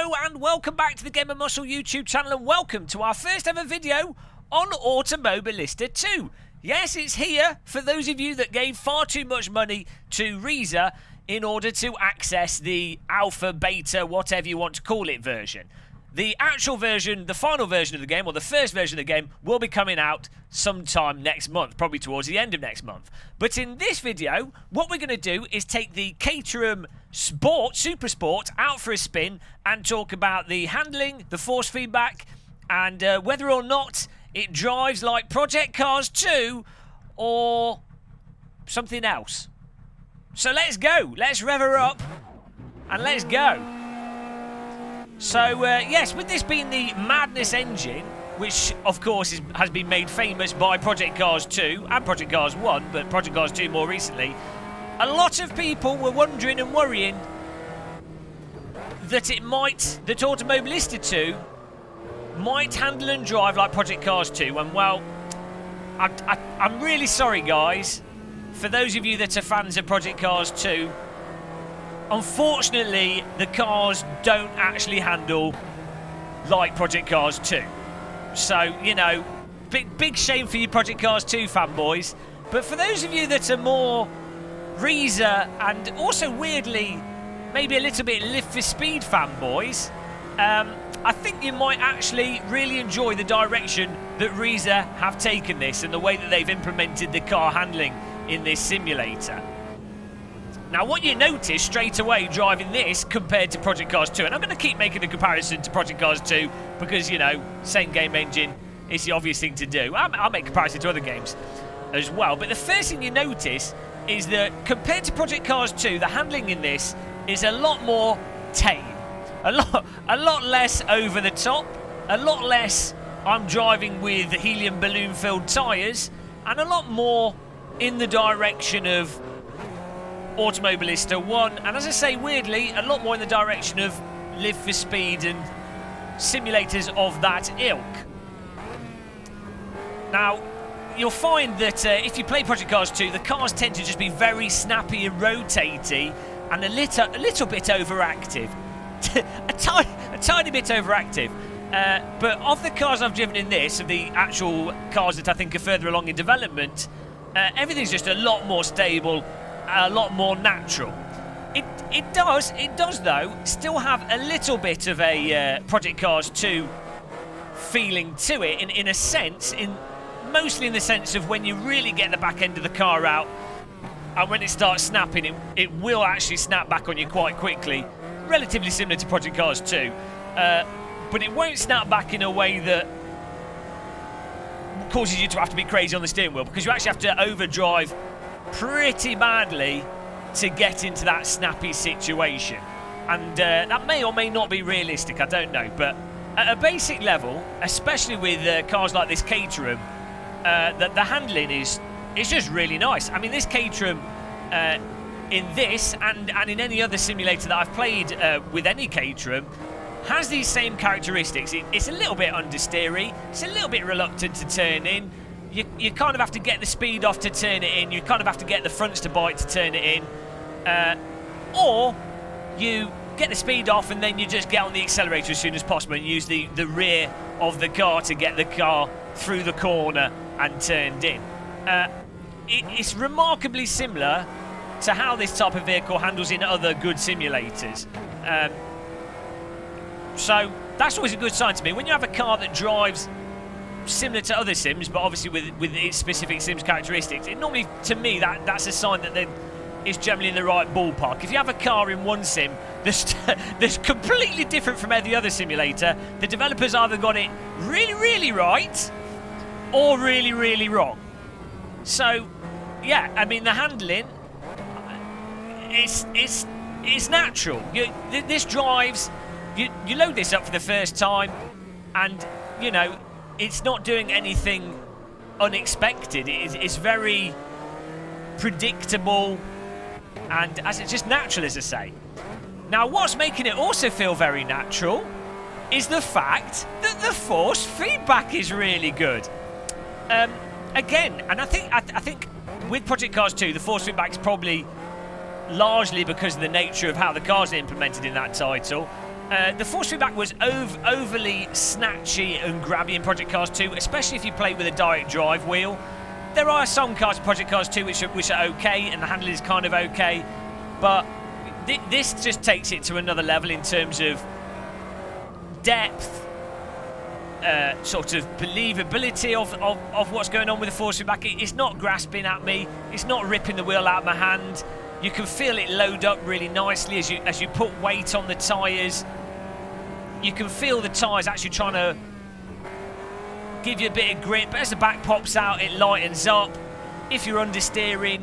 Hello and welcome back to the Gamer Muscle YouTube channel, and welcome to our first ever video on Automobilista 2. Yes, it's here for those of you that gave far too much money to Reiza in order to access the alpha, beta, whatever you want to call it version. The actual version, the final version of the game, or the first version of the game, will be coming out sometime next month, probably towards the end of next month. But in this video, what we're going to do is take the Caterham Sport, Super Sport, out for a spin and talk about the handling, the force feedback, and whether or not it drives like Project Cars 2 or something else. So let's go. Let's rev her up and let's go. So, yes, with this being the Madness engine, which, of course, has been made famous by Project Cars 2 and Project Cars 1, but Project Cars 2 more recently, a lot of people were wondering and worrying that that Automobilista 2 might handle and drive like Project Cars 2, and, well, I'm really sorry, guys, for those of you that are fans of Project Cars 2. Unfortunately, the cars don't actually handle like Project Cars 2. So, you know, big shame for you Project Cars 2 fanboys. But for those of you that are more Reiza and also weirdly maybe a little bit Live for Speed fanboys, I think you might actually really enjoy the direction that Reiza have taken this and the way that they've implemented the car handling in this simulator. Now, what you notice straight away driving this compared to Project Cars 2, and I'm going to keep making a comparison to Project Cars 2 because, you know, same game engine, it's the obvious thing to do. I'll make comparison to other games as well. But the first thing you notice is that compared to Project Cars 2, the handling in this is a lot more tame. A lot less over the top, a lot less I'm driving with helium balloon-filled tyres, and a lot more in the direction of Automobilista 1, and as I say, weirdly, a lot more in the direction of Live for Speed and simulators of that ilk. Now, you'll find that if you play Project Cars 2, the cars tend to just be very snappy and rotatey and a little bit overactive. a tiny bit overactive. But of the cars I've driven in this, of the actual cars that I think are further along in development, everything's just a lot more stable, a lot more natural. It does though still have a little bit of a Project Cars 2 feeling to it in a sense, mostly in the sense of when you really get the back end of the car out and when it starts snapping, it will actually snap back on you quite quickly, relatively similar to Project Cars 2, but it won't snap back in a way that causes you to have to be crazy on the steering wheel, because you actually have to overdrive pretty badly to get into that snappy situation, and that may or may not be realistic, I don't know, but at a basic level, especially with cars like this Caterham, the handling is just really nice. I mean, this Caterham in this and in any other simulator that I've played with any Caterham has these same characteristics. It's a little bit understeery, it's a little bit reluctant to turn in. You kind of have to get the speed off to turn it in. You kind of have to get the fronts to bite to turn it in. Or you get the speed off and then you just get on the accelerator as soon as possible and use the rear of the car to get the car through the corner and turned in. It's remarkably similar to how this type of vehicle handles in other good simulators. So that's always a good sign to me. When you have a car that drives similar to other sims, but obviously with its specific sims characteristics, it normally, to me, that's a sign that it's generally in the right ballpark. If you have a car in one sim that's completely different from every other simulator, the developers either got it really, really right or really, really wrong. So, yeah, I mean, the handling, it's natural. This drives, you load this up for the first time, and, you know, it's not doing anything unexpected. It's very predictable, and it's just natural, as I say. Now, what's making it also feel very natural is the fact that the force feedback is really good. Again, and I think with Project Cars 2, the force feedback is probably largely because of the nature of how the cars are implemented in that title. The force feedback was overly snatchy and grabby in Project Cars 2, especially if you play with a direct drive wheel. There are some cars in Project Cars 2 which are okay, and the handling is kind of okay, but this just takes it to another level in terms of depth, sort of believability of what's going on with the force feedback. It's not grasping at me, it's not ripping the wheel out of my hand. You can feel it load up really nicely as you put weight on the tyres. You can feel the tyres actually trying to give you a bit of grip, but as the back pops out, it lightens up. If you're understeering,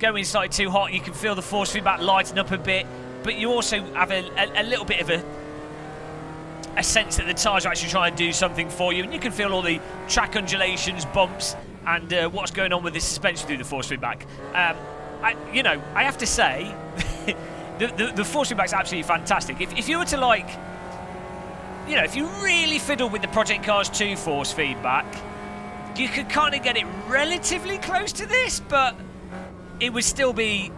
going slightly too hot, you can feel the force feedback lighten up a bit, but you also have a little bit of a sense that the tyres are actually trying to do something for you, and you can feel all the track undulations, bumps, and what's going on with the suspension through the force feedback. I have to say, the force feedback's absolutely fantastic. If you were to, like, if you really fiddle with the Project Cars 2 force feedback, you could kind of get it relatively close to this, but it would still be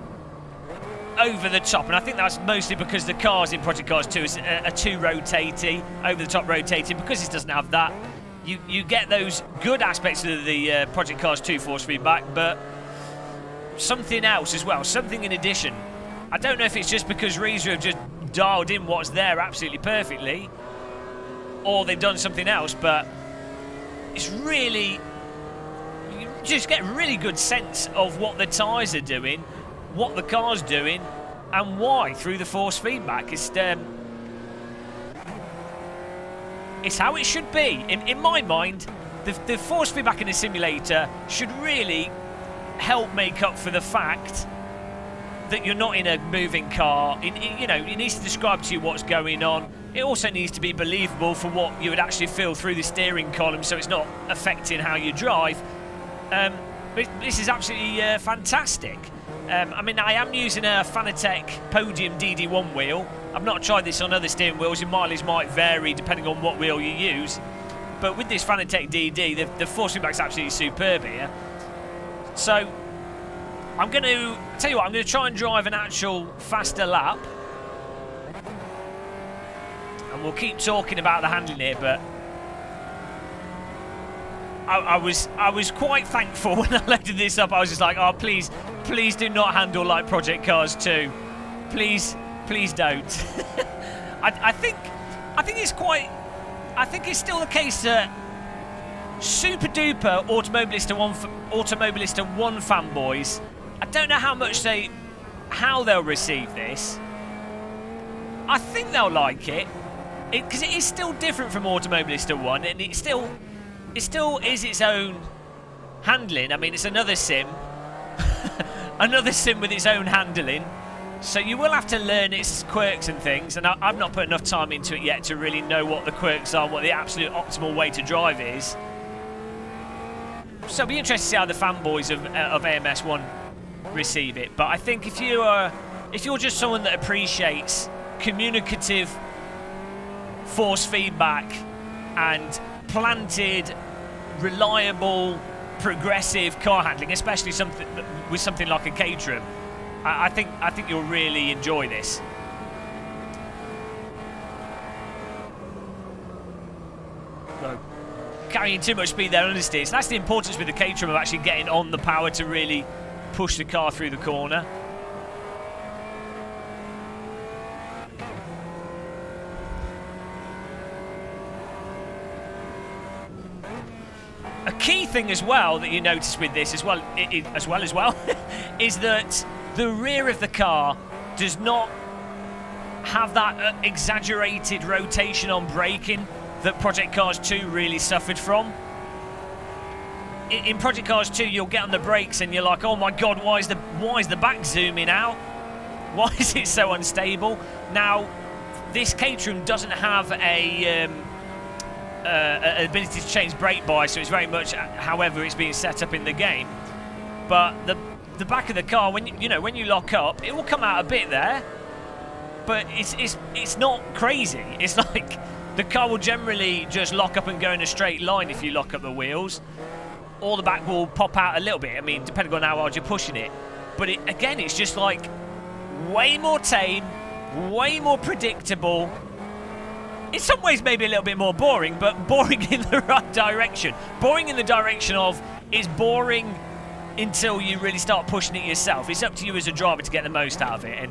over the top. And I think that's mostly because the cars in Project Cars 2 are too rotating, over the top rotating. Because it doesn't have that, you get those good aspects of the Project Cars 2 force feedback, but something else as well, something in addition. I don't know if it's just because Reiza have just dialed in what's there absolutely perfectly, or they've done something else, but it's really, you just get a really good sense of what the tyres are doing, what the car's doing, and why through the force feedback. It's how it should be. In my mind, the force feedback in a simulator should really help make up for the fact that you're not in a moving car. It needs to describe to you what's going on. It also needs to be believable for what you would actually feel through the steering column, so it's not affecting how you drive. But this is absolutely fantastic. I am using a FANATEC Podium DD1 wheel. I've not tried this on other steering wheels. Your mileage might vary depending on what wheel you use. But with this FANATEC DD, the force feedback's absolutely superb here. So I'm going to tell you what, I'm going to try and drive an actual faster lap, and we'll keep talking about the handling here. But I was quite thankful when I loaded this up. I was just like, oh, please do not handle like Project Cars 2. Please don't. I think it's still the case that super duper Automobilista 1 fanboys, I don't know how they'll receive this. I think they'll like it, because it is still different from Automobilista 1, and it still is its own handling. I mean, it's another sim, another sim with its own handling. So you will have to learn its quirks and things, and I've not put enough time into it yet to really know what the quirks are, what the absolute optimal way to drive is. So it'll be interesting to see how the fanboys of AMS1 receive it. But I think if you're just someone that appreciates communicative force feedback and planted, reliable, progressive car handling, especially with something like a Caterham, I think you'll really enjoy this. No. Carrying too much speed there understeer. So that's the importance with the Caterham of actually getting on the power to really push the car through the corner. A key thing as well that you notice with this as well is that the rear of the car does not have that exaggerated rotation on braking that Project Cars 2 really suffered from. In Project Cars 2, you'll get on the brakes and you're like, oh my god, why is the back zooming out? Why is it so unstable? Now, this Caterham doesn't have an ability to change brake bias, so it's very much however it's being set up in the game. But the back of the car, when you lock up, it will come out a bit there, but it's not crazy. It's like the car will generally just lock up and go in a straight line if you lock up the wheels, or the back will pop out a little bit. I mean, depending on how hard you're pushing it. But again, it's just like way more tame, way more predictable, in some ways maybe a little bit more boring, but boring in the right direction. Boring in the direction of it's boring until you really start pushing it yourself. It's up to you as a driver to get the most out of it, and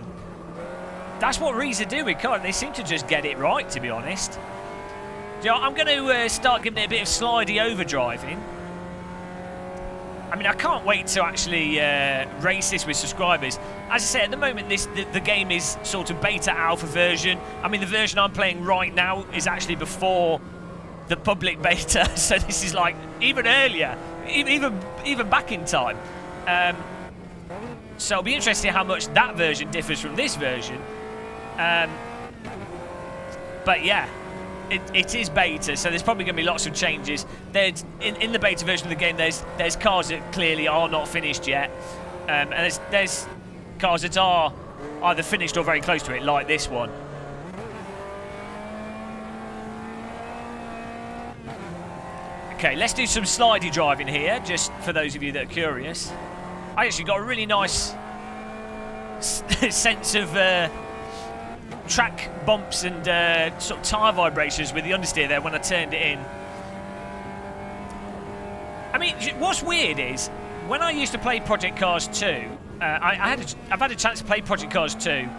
that's what Reiza do with cars. They seem to just get it right, to be honest. You know, I'm going to start giving it a bit of slidey overdriving. I mean, I can't wait to actually race this with subscribers. As I say, at the moment, the game is sort of beta alpha version. I mean, the version I'm playing right now is actually before the public beta, so this is like even earlier, even back in time. So it'll be interesting how much that version differs from this version. But yeah. It is beta, so there's probably going to be lots of changes. There's in the beta version of the game, there's cars that clearly are not finished yet, and there's cars that are either finished or very close to it, like this one. Okay, let's do some slidey driving here, just for those of you that are curious. I actually got a really nice sense of track bumps and sort of tyre vibrations with the understeer there when I turned it in. I mean, what's weird is when I used to play Project Cars 2, I've had a chance to play Project Cars 2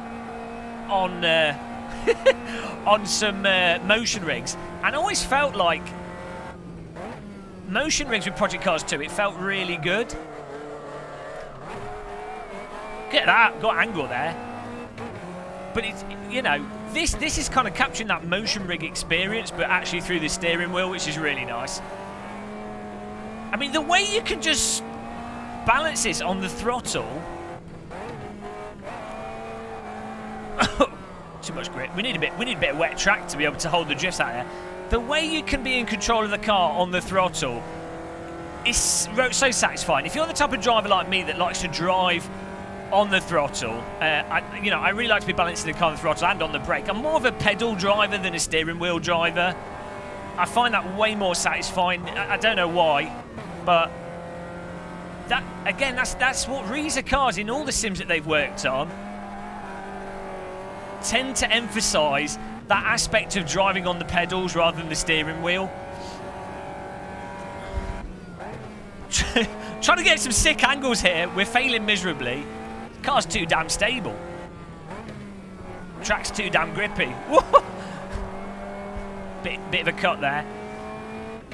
on on some motion rigs, and I always felt like motion rigs with Project Cars 2, it felt really good. Look at that, got angle there. But it's, you know, this is kind of capturing that motion rig experience, but actually through the steering wheel, which is really nice. I mean, the way you can just balance this on the throttle. Too much grip. We need a bit of wet track to be able to hold the drifts out there. The way you can be in control of the car on the throttle is so satisfying. If you're the type of driver like me that likes to drive on the throttle, I really like to be balancing the car on the throttle and on the brake. I'm more of a pedal driver than a steering wheel driver. I find that way more satisfying. I don't know why, but that again, that's what Reiza cars in all the sims that they've worked on tend to emphasise, that aspect of driving on the pedals rather than the steering wheel. Trying to get some sick angles here. We're failing miserably. Car's too damn stable. Track's too damn grippy. Bit of a cut there.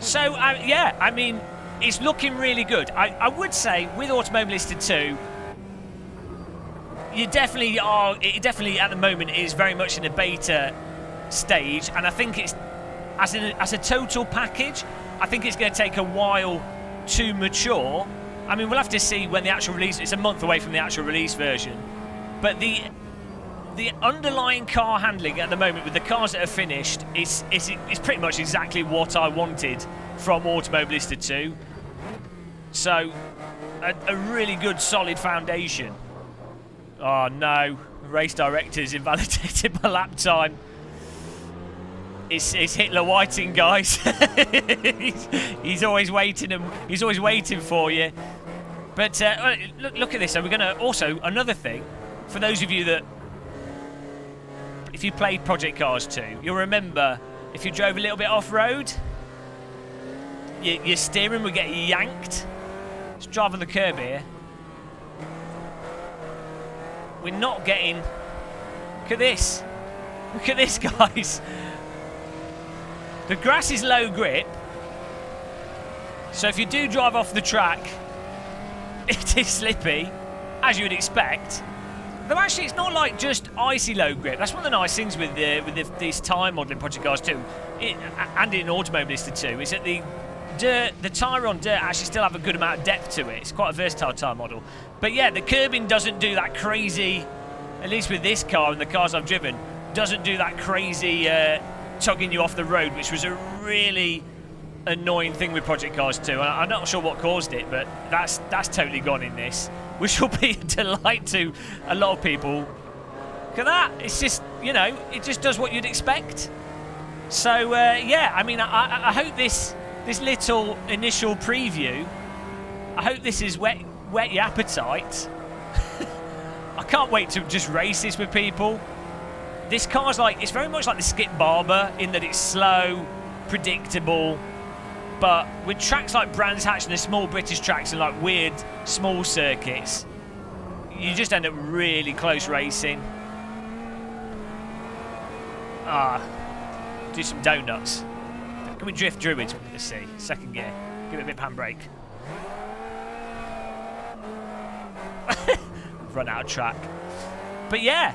So, yeah, I mean, it's looking really good. I would say, with Automobilista 2, you definitely are, it definitely at the moment is very much in a beta stage, and I think it's, as a total package, I think it's going to take a while to mature. I mean, we'll have to see when the actual release, it's a month away from the actual release version, but the underlying car handling at the moment with the cars that are finished is pretty much exactly what I wanted from Automobilista 2. So, a really good solid foundation. Oh no, race director's invalidated my lap time. It's Hitler Whiting, guys. he's always waiting, and he's always waiting for you. But look at this. So we're going to also, another thing, for those of you that, if you played Project Cars 2, you'll remember if you drove a little bit off-road, your steering would get yanked. Let's drive on the curb here. We're not getting... Look at this. Look at this, guys. The grass is low grip, so if you do drive off the track, it is slippy, as you would expect. Though actually, it's not like just icy low grip. That's one of the nice things with this tyre model in Project Cars 2, and in Automobilista 2, is that the tyre on dirt actually still have a good amount of depth to it. It's quite a versatile tyre model. But yeah, the curbing doesn't do that crazy, at least with this car and the cars I've driven, doesn't do that crazy tugging you off the road, which was a really annoying thing with Project Cars 2. I'm not sure what caused it, but that's totally gone in this, which will be a delight to a lot of people. Look at that. It's just, you know, it just does what you'd expect. So, yeah, I mean, I hope this little initial preview, I hope this is whet your appetite. I can't wait to just race this with people. this car's like, it's very much like the Skip Barber in that it's slow, predictable, but with tracks like Brands Hatch and the small British tracks and like weird small circuits, you just end up really close racing. Do some donuts. Can we drift Druids? Let's see. Second gear. Give it a bit of handbrake. Run out of track. But yeah,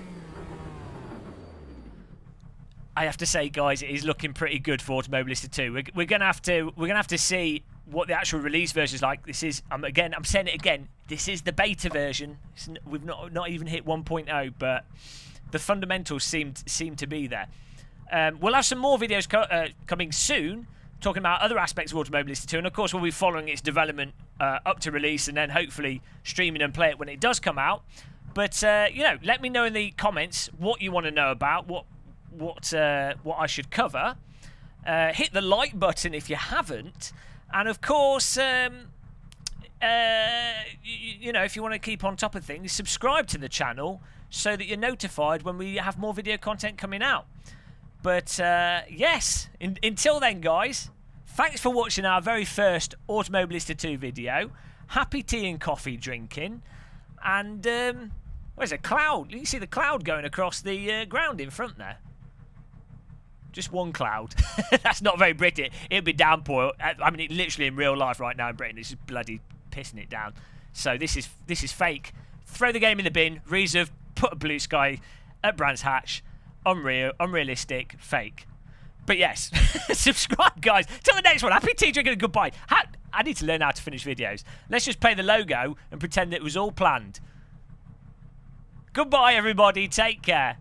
I have to say, guys, it is looking pretty good for Automobilista 2. We're gonna have to see what the actual release version is like. This is I'm saying it again. This is the beta version. We've not even hit 1.0, but the fundamentals seem to be there. We'll have some more videos coming soon, talking about other aspects of Automobilista 2, and of course we'll be following its development up to release, and then hopefully streaming and play it when it does come out. But you know, let me know in the comments what you want to know about, what I should cover. Hit the like button if you haven't, and of course, you know, if you want to keep on top of things, subscribe to the channel so that you're notified when we have more video content coming out. But yes, until then, guys, thanks for watching our very first Automobilista 2 video. Happy tea and coffee drinking, and where's a cloud? You can see the cloud going across the ground in front there. Just one cloud. That's not very British. It'd be downpour. I mean, literally in real life right now in Britain, it's just bloody pissing it down. So this is fake. Throw the game in the bin. Reiza, put a blue sky at Brands Hatch. Unrealistic, fake. But yes, subscribe, guys. Till the next one. Happy tea drinking and goodbye. I need to learn how to finish videos. Let's just play the logo and pretend it was all planned. Goodbye, everybody. Take care.